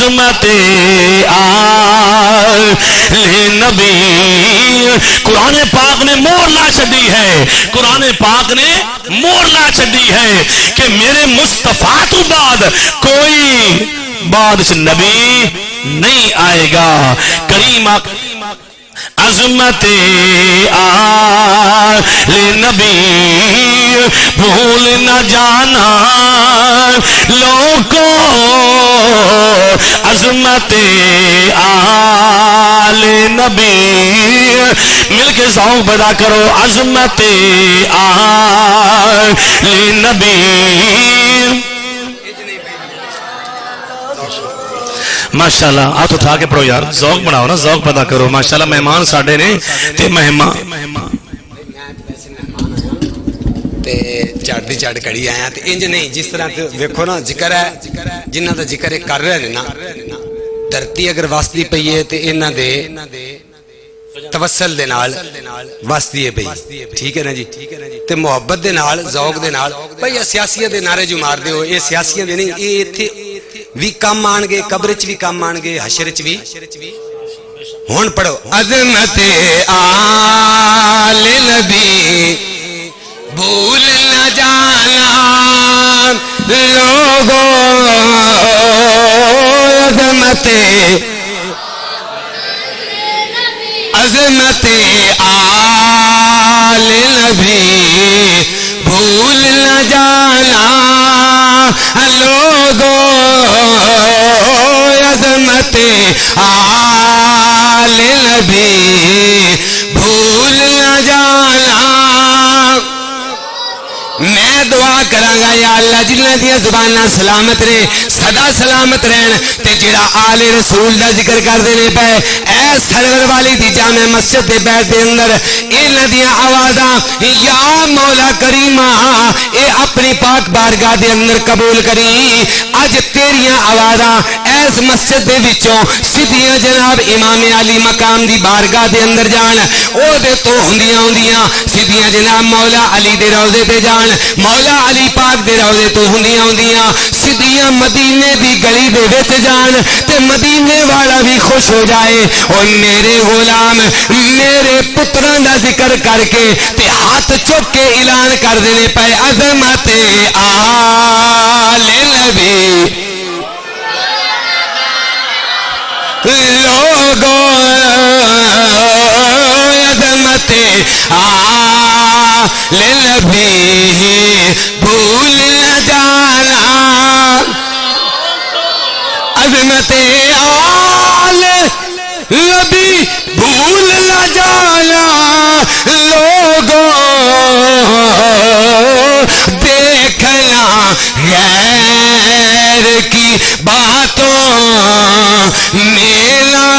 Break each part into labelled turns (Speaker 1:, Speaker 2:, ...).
Speaker 1: عظمت آل نبی. قرآن پاک نے مور لا چھڈی ہے، قرآن پاک نے مور لا چھڈی ہے کہ میرے مصطفیٰ تو بعد کوئی بعد سے نبی نہیں آئے گا. کریم عظمت آل نبی بھول نہ جانا لوگوں، عظمت آل نبی. مل کے ذوق پیدا کرو، عظمت آل نبی. ماشاءاللہ ہاتھ اٹھا کے پڑھو یار، ذوق بناؤ نا، ذوق پیدا کرو. ماشاءاللہ مہمان ساڈے نے تے مہمان
Speaker 2: تے چڑھدی چڑھ کڑی آیا تے انج نہیں جس طرح ویکھو نا ذکر ہے جنہ دا ذکر کر رہے نے نا، دھرتی اگر واسطی پئی ہے تے انہاں دے توسل دے نال واسطی ہے پئی، ٹھیک ہے نا جی. تے محبت دے نال ذوق دے نال بھئی سیاسیاں دے نعرے جو مار دے ہو، اے سیاسیاں دے نہیں، اے ایتھے بھی کام آن گے، قبر چ بھی کام آن گے، حشر چ بھی. ہن پڑھو عظمت آل نبی بھول نہ جانا لوگوں، عظمت عظمت آل نبی بھول نہ جانا لوگوں، عظمت آل نبی بھول نہ جانا. میں دعا کراں گا یا اللہ جنہاں دی زباناں سلامت نے سدا سلامت رہن تے جڑا آل رسول دا ذکر کردے نے پے اے سرور والی دی جامع مسجد دے بیت دے اندر انہاں دی آوازاں یا مولا کریمہ اے اپنی پاک بارگاہ دے اندر قبول کری. اج تیریاں آوازاں اس مسجد دے وچوں سیدھیاں جناب امام علی مقام دی بارگاہ دے اندر جان، او دے تو ہوندیاں سیدھیاں جناب مولا علی دے روضے تے جان، مولا علی پاک دے روضے تو ہوندیاں سیدھیاں مدینے دی گلی دے وچ جان تے مدینے والا بھی خوش ہو جائے. اور میرے غلام میرے پتراں دا ذکر کر کے تے ہاتھ چک کے اعلان کر دینے پے عظمت آل نبی لوگوں، عظمت آل نبی بھول نہ جانا، عظمت آل نبی بھول نہ جانا لوگوں، دیکھنا غیر کی باتوں میرا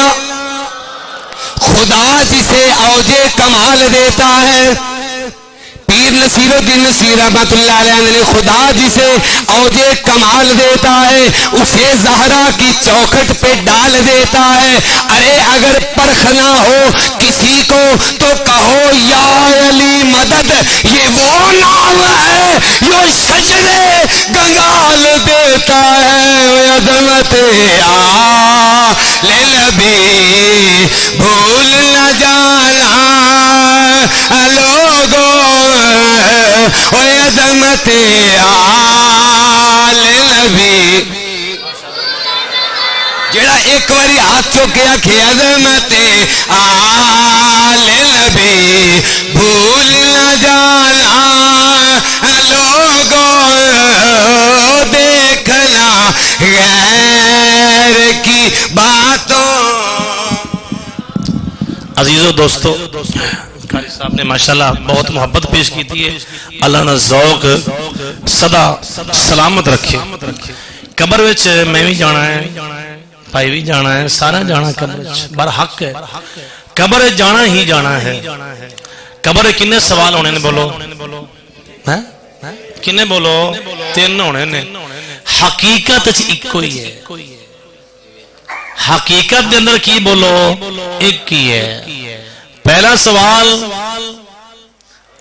Speaker 2: خدا جسے اوجے کمال دیتا ہے. پیر نصیر الدین نصیر رحمت اللہ علیہ نے خدا جسے اوجے کمال دیتا ہے اسے زہرا کی چوکھٹ پہ ڈال دیتا ہے. ارے اگر پرکھنا ہو کسی کو تو کہو یا علی مدد، یہ وہ نام ہے جو سجدے گنگال دیتا ہے. عظمت آل نبی بھول نہ جانا لوگوں، عظمت آل نبی. جڑا ایک باری ہاتھ چوکے آکھے عظمت آل نبی بھول نہ جانا لوگوں، دیکھنا غیر کی باتوں.
Speaker 1: عزیزو دوستو، قاری صاحب نے ماشاءاللہ بہت محبت پیش کی تھی ہے. اللہ نے ذوق صدا سلامت رکھے. قبر وچ میں بھی جانا ہے، بھائی بھی جانا ہے، سارا جانا قبر وچ برحق ہے. قبر جانا ہی جانا ہے. قبر کنے سوال ہونے نے بولو، کنے بولو؟ 3 ہونے نے. حقیقت ایک ہی ہے. حقیقت دے اندر کی بولو؟ ایک ہی ہے. پہلا سوال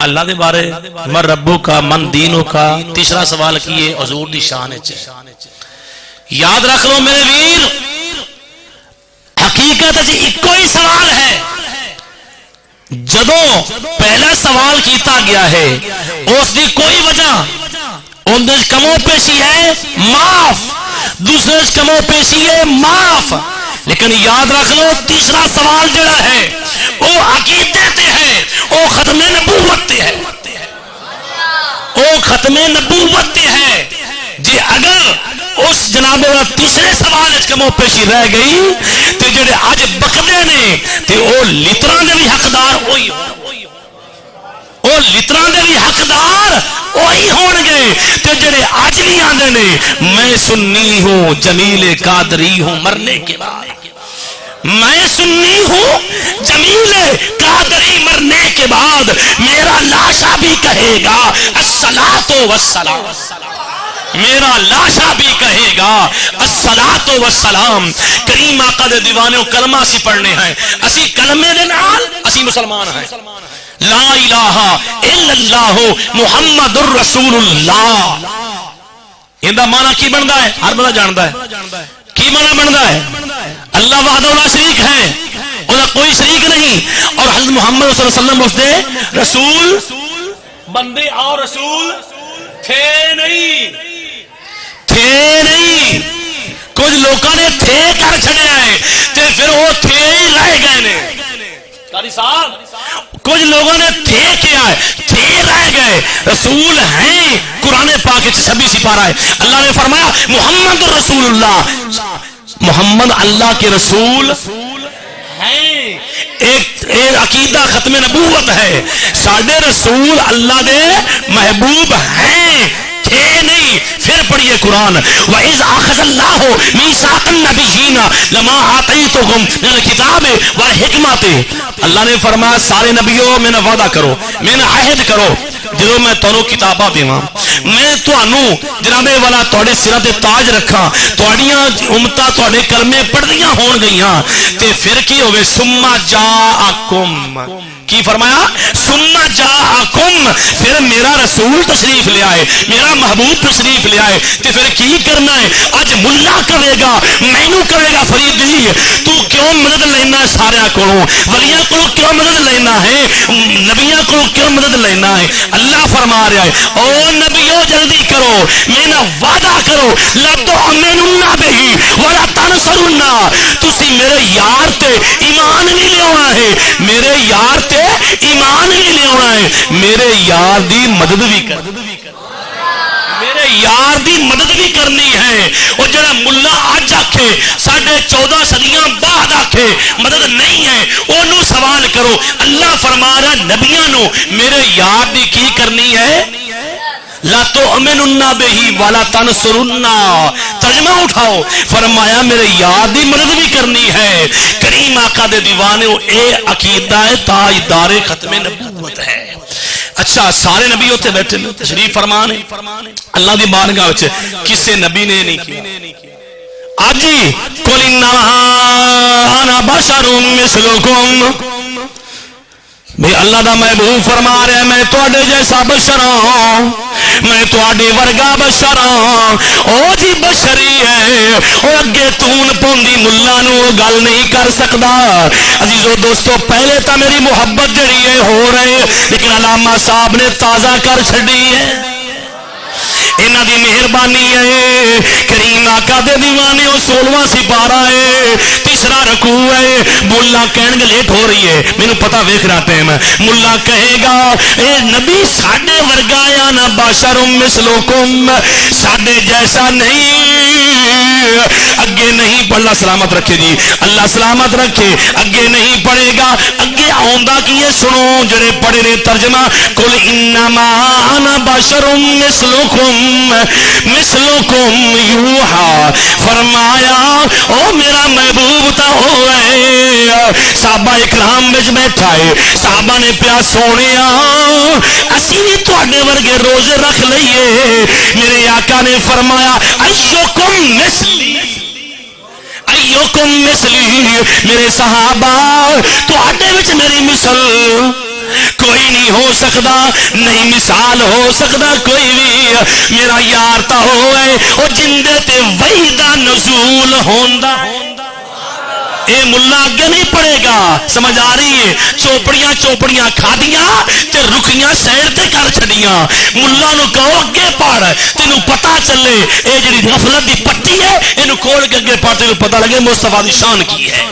Speaker 1: اللہ دے بارے، من ربو کا من دینو کا. تیسرا سوال کی ہے حضور دی شان. یاد رکھ لو میرے ویر، حقیقت جی ایک ہی سوال ہے. جدو پہلا سوال کیتا گیا ہے اس دی کوئی وجہ اندر کمو پیشی ہے معاف، دوسرے کمو پیشی ہے معاف، لیکن یاد رکھ لو تیسرا سوال جڑا ہے وہ عقیدے تے ہے، وہ ختم نبوت تے ہے، وہ ختم نبوت تے ہے. جی اگر اس جناب تیسرے سوال کمو پیشی رہ گئی تو جڑے اج بکدے نے تے وہ لتراں دے بھی حقدار وہی وہ لتراں دے بھی حقدار وہی ہون گے تے جڑے اج بھی آندے نے میں سنی ہوں جمیل قادری ہوں مرنے کے بعد، میں سنی ہوں جمیل قادری مرنے کے بعد میرا لاشا بھی کہے گا الصلاۃ والسلام، میرا لاشا بھی کہے گا الصلاۃ والسلام. کریم آقا دے دیوانوں کلمہ اسی پڑھنے ہیں، اسی کلمے دے نال اسی مسلمان ہیں. لا الہ الا اللہ محمد الرسول اللہ، ایندا معنی کی بندا ہے؟ ہر بندہ جاندا ہے کی معنی بندا ہے. اللہ وحدہ لا شریک ہے، اس کا کوئی شریک نہیں، اور حضرت محمد صلی اللہ علیہ وسلم اس دے رسول بندے اور رسول تھے نہیں، تھے نہیں. کچھ لوگوں نے تھے کر چھڑیا ہے تے پھر وہ تھے ہی رہ گئے نے. قاری صاحب کچھ لوگوں نے تھے کیا ہے، تھے رہ گئے. رسول ہیں قرآن پاک 26 سپارہ ہے، اللہ نے فرمایا محمد رسول اللہ، محمد اللہ کے رسول ہیں. ایک عقیدہ ختم نبوت ہے، ساڈے رسول اللہ دے محبوب ہیں، تھے نہیں. پھر پڑھیے قرآن وَإِذْ أَخَذَ اللَّهُ مِيثَاقَ النَّبِيِّينَ لَمَا آتَيْتُكُم مِّنَ الْكِتَابِ وَالْحِكْمَةِ. اللہ نے فرمایا سارے نبیوں میں وعدہ کرو، میں عہد کرو جدو میں تانوں کتاباں دیواں، میں تانوں جناب والا تواڈے سراں تے تاج رکھاں، تواڈیاں امتاں تواڈے کلمے پڑھدیاں ہون گئیاں تے پھر کی ہوے ثم جاءکم، کی فرمایا ثم جاءکم، پھر میرا رسول تشریف لے آئے، میرا محبوب تشریف لے آئے تے پھر کی کرنا ہے؟ اج ملا کہے گا مینوں کہے گا فریدی تو کیوں مدد لینا ہے سارے کولوں، ولیاں کولوں کیوں مدد لینا ہے، نبیاں کولوں کیوں مدد لینا ہے؟ اللہ فرما رہا ہے او نبیو جلدی کرو، میرا وعدہ کرو لا تؤمنون بہ ولا تنصرون، تسی میرے یار تے ایمان نہیں لیاونا ہے، میرے یار تے ایمان نہیں لیاونا ہے، میرے یار دی مدد بھی کر، میرے یار دی مدد بھی کرنی ہے. اور جڑا ملا اج آکھے 14.5 صدیاں بعد آکھے مدد نہیں ہے انہوں سوال کرو. اللہ فرما رہا نبیاں نو میرے یار دی کی کرنی ہے؟ لا تؤمنون بہ ولا تنصرون، ترجمہ اٹھاؤ، فرمایا میرے یار دی مدد بھی کرنی ہے. کریم آقا دے دیوانوں اے عقیدہ ہے تاجدار ختم نبوت ہے. اچھا سارے نبی ہوتے بیٹھے تشریف فرمان اللہ دی بارگاہ وچ کسے نبی نے نہیں کیا. آج ہی قل انما انا بشر مثلکم، بھئی اللہ دا محبوب فرما رہا ہے میں تواڈے جیسا بشر ہوں، میں تواڈے ورگا بشر ہوں. او جی بشری ہے، او اگے تون پوندی ملا نو گل نہیں کر سکدا. عزیزو دوستو پہلے تا میری محبت جڑی ہے ہو رہے، لیکن علامہ صاحب نے تازہ کر چھڑی ہے، انہاں دی مہربانی ہے. کریم آقا دے دیوانے 16واں سپارہ ہے، تیسرا رکوع ہے. ملا کہن گے لیٹ ہو رہی ہے، مینوں پتہ ویکھ رہا ٹائم ہے. ملا کہے گا اے نبی ساڈے ورگا یا نہ بشر مثلکم، ساڈے جیسا نہیں. اگے نہیں پڑھنا سلامت رکھے جی، اللہ سلامت رکھے. اگے نہیں پڑھے گا، اگے آوندا کی ہے سنو جڑے پڑھے نے ترجمہ قل انما انا بشر مثلکم مثلکم یوحا، فرمایا او میرا محبوب تا ہوئے. صحابہ اکرام وچ بیٹھا ہے، صحابہ نے پیا سونیا اسی بھی تواڈے ورگے روزے رکھ لئیے. میرے آقا نے فرمایا ایوکم مثلی، ایوکم مثلی، میرے صحابہ تواڈے وچ میری مثل کوئی نہیں ہو سکتا، نہیں مثال ہو سکتا کوئی بھی. میرا یار تا ہوئے او جندے تے وحی دا نزول ہوندا، اے ملا اگے نہیں پڑے گا، سمجھ آ رہی ہے؟ چوپڑیاں کھادیاں تے رکیاں سائڈ تے کر چھڑیاں، ملا نو کہو اگے پڑھ تینوں پتہ چلے اے جڑی غفلت دی پٹی ہے اینو کھول کے اگے پڑھ تینوں پتہ لگے مصطفیٰ دی شان کی ہے۔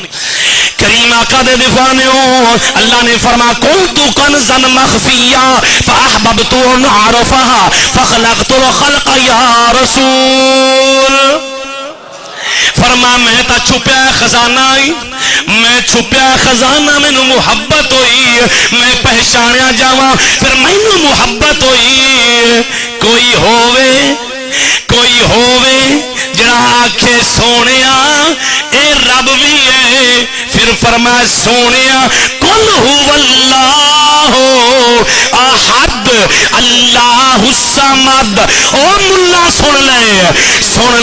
Speaker 1: کریم آقا دے دفاع نے اللہ نے فرما کنت کنزا مخفیا فاحببت ان اعرفها فخلقت الخلق یا رسول، فرما میں تا چھپیا خزانہ ہی، میں چھپیا خزانہ مینوں محبت ہوئی، میں پہچانیا جاواں پھر مینوں محبت ہوئی۔ کوئی ہووے جڑا آکھے سونیا اے رب بھی ہے، پھر فرمایا سونیا قل هو اللہ احد اللہ الصمد۔ او ملا سن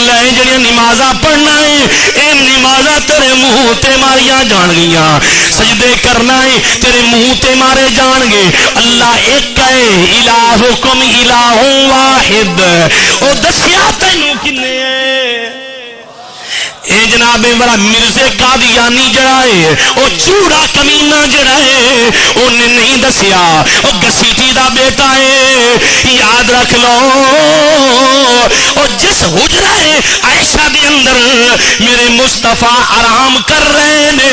Speaker 1: لے جڑیاں نمازاں پڑھنا ہے اے نمازاں تیرے منہ تے ماریاں جان گیاں، سجدے کرنا ہے تیرے منہ تے مارے جان گے، اللہ ایک ہے الہکم الہ واحد۔ او دسیا تینوں کنے اے جناب والا مرزے قادیانی جڑا ہے او چوڑا کمینہ جڑا ہے انہیں نہیں دسیا، او گسیٹی دا بیٹا ہے، یاد رکھ لو۔ او جس حجرہ عائشہ دے اندر میرے مصطفیٰ آرام کر رہے نے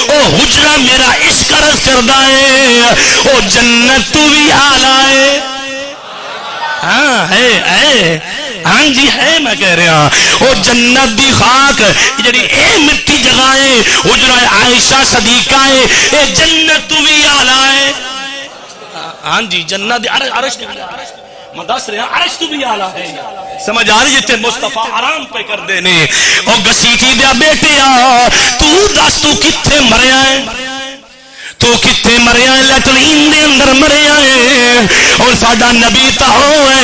Speaker 1: او حجرہ میرا عشق رس کردا ہے، او جنت تو بھی آلہ ہے، ہاں ہے ہاں جی ہے، میں کہہ رہا وہ جنت دی خاک جڑی اے مٹی جگہ ہے حجرہ عائشہ صدیقہ ہے، اے جنت تو بھی آلہ ہے، ہاں جی جنت عرش میں دس رہا عرش تو بھی آلہ ہے، سمجھ آ رہی جتے مصطفیٰ آرام پہ کر دینے۔ او گسیٹی دیا بیٹیا تو دس تو کتھے مریا ہے، تو کتنے مریا ہے؟ لیٹرین دے اندر مریا ہے، اور ساڈا نبی تا ہوئے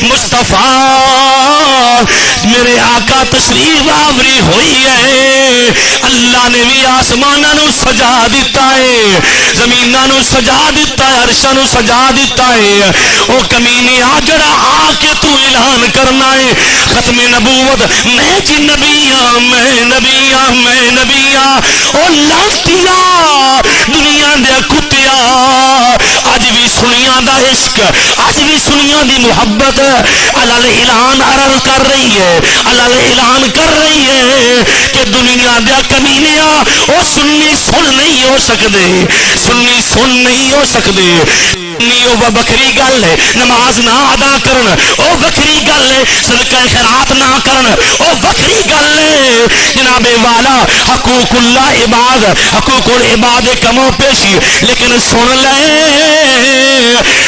Speaker 1: مصطفیٰ میرے آقا تشریف آوری ہوئی ہے، اللہ نے بھی آسمانہ نو سجا دیتا ہے، زمینہ نو سجا دیتا ہے، عرشہ نو سجا دیتا ہے۔ او کمینے آ جڑا آ کے تو اعلان کرنا ہے ختم نبوت میں جی نبی ہاں، میں نبی ہاں، میں نبی ہاں، او لانتیا دنیا دے کتیا اج بھی سنیاں دا عشق، اج بھی سنیاں دی محبت اللہ اعلان عرض کر رہی ہے، اللہ اعلان کر رہی ہے کہ دنیا دے کمینیا او سنی سن نہیں ہو سکدے، سنی سن نہیں ہو سکدے، وہ بکری گل ہے، نماز نہ ادا کرن او بکری گل ہے، صدقہ خیرات نہ کرن او بکری گل ہے، جناب والا حقوق اللہ عباد، حقوق العباد کمو پیشی، لیکن سن لے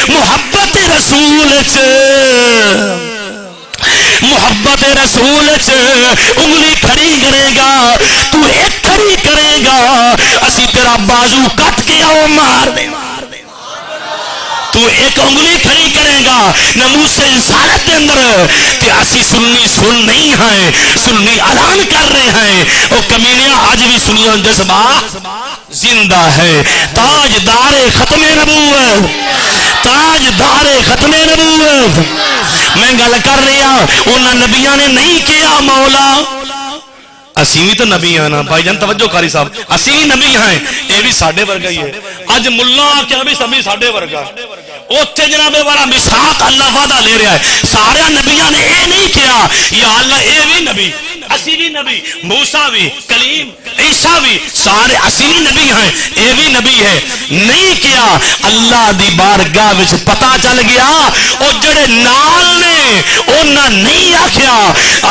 Speaker 1: محبت رسول محبت رسول انگلی کھڑی کرے گا تو ایک کھڑی کرے گا اسی تیرا بازو کٹ کے آؤ مار دے، تو ایک انگلی کھڑی کرے گا نموز سے انسانت کے اندر تے اسی سنی سن نہیں ہیں، سنی اعلان کر رہے ہیں، او کمینیا آج بھی سنیاں جذبہ زندہ ہے۔ تاجدار ختم نبوت، تاجدار ختم نبوت، میں گل کر رہا انہاں نبیاں نے نہیں کیا مولا اسی بھی تو نبی ہیں نا بھائی جان، توجہ کاری صاحب، اسی بھی نبی ہیں، یہ بھی ساڈے ورگا ہی ہے، اج ملا کیا بھی سبھی ساڈے ورگا، اوتھے جناب والا میثاق اللہ وعدہ لے رہا ہے، سارے نبیاں نے اے نہیں کیا یا اللہ اے بھی نبی، اسی بھی نبی، موسیٰ بھی، کلیم، عیسیٰ بھی، سارے اسی بھی نبی ہیں، اے بھی نبی ہے، نہیں کیا اللہ دی بارگاہ وچ پتہ چل گیا، او جڑے نال نے انہاں نہیں آکھیا،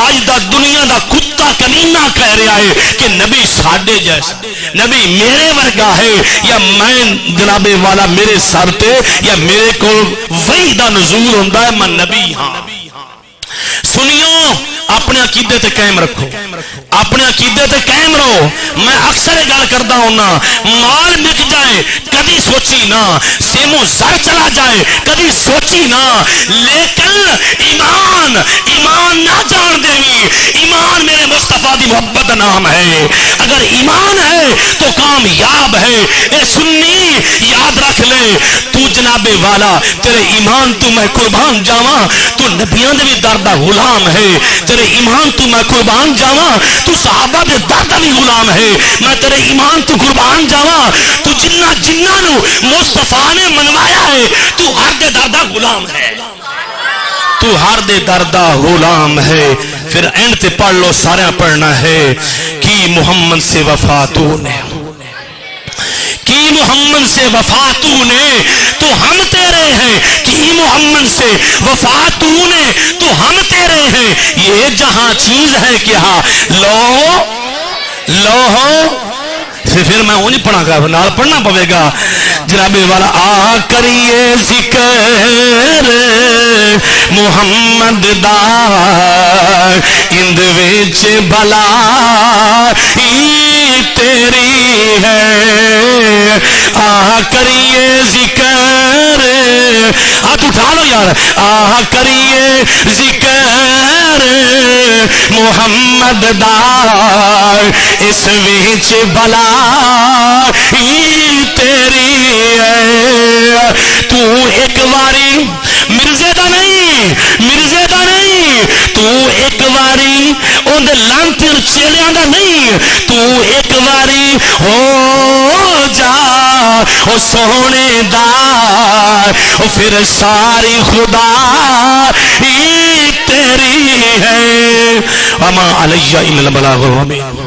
Speaker 1: آج دا دنیا دا کتا کمینہ کہہ رہا ہے کہ نبی ساڈے جیسا، نبی میرے ورگا ہے، یا میں جناب والا میرے سر تے یا میرے کو وحی دا نزول ہوندا ہے میں نبی ہاں۔ سنیو اپنے عقیدے تے قائم رکھو، اپنے عقیدے تے قائم رہو، میں اکثر گل کرتا ہونا، مال مک جائے کبھی سوچی نہ، سیمو زر چلا جائے کبھی سوچی نہ، لیکن ایمان نہ جان دیں، ایمان میرے مصطفیٰ دی محبت نام ہے، اگر ایمان ہے تو کامیاب ہے، اے سنی یاد رکھ لے، تو جناب والا تیرے ایمان تو میں قربان جاواں، تو نبیان دے بھی دردہ غلام ہے، تیرے تیرے ایمان تو میں قربان جاواں تو صحابہ دے درد بھی غلام ہے میں تیرے ایمان تو قربان جاواں تو جنہ نو مصطفیٰ نے منوایا ہے تو ہر دے دردہ غلام ہے تو ہر دے دردہ غلام ہے پھر اینڈ تے پڑھ لو سارے پڑھنا ہے کہ محمد سے وفا تو نے کی محمد سے وفا تو نے تو ہم تیرے ہیں کی محمد سے وفا تو نے تو ہم تیرے ہیں یہ جہاں چیز ہے کیا لو ہو پھر میں وہ نہیں پڑھا گا نال پڑھنا پوے گا جناب والا آ کریے ذکر محمد دا اند وچ بلا تیری ہے آ کریے ذکر ہاتھ اٹھا لو یار آ کریے ذکر محمد دا اس وچ بلا تیری ہے تو ایک باری مرزے دا نہیں تو ایک باری ان لانتی چیلیاں دا نہیں تو ایک باری ہو جا او سونے دار او پھر ساری خدا تیری ہے وما علیہ الا البلاغ المبین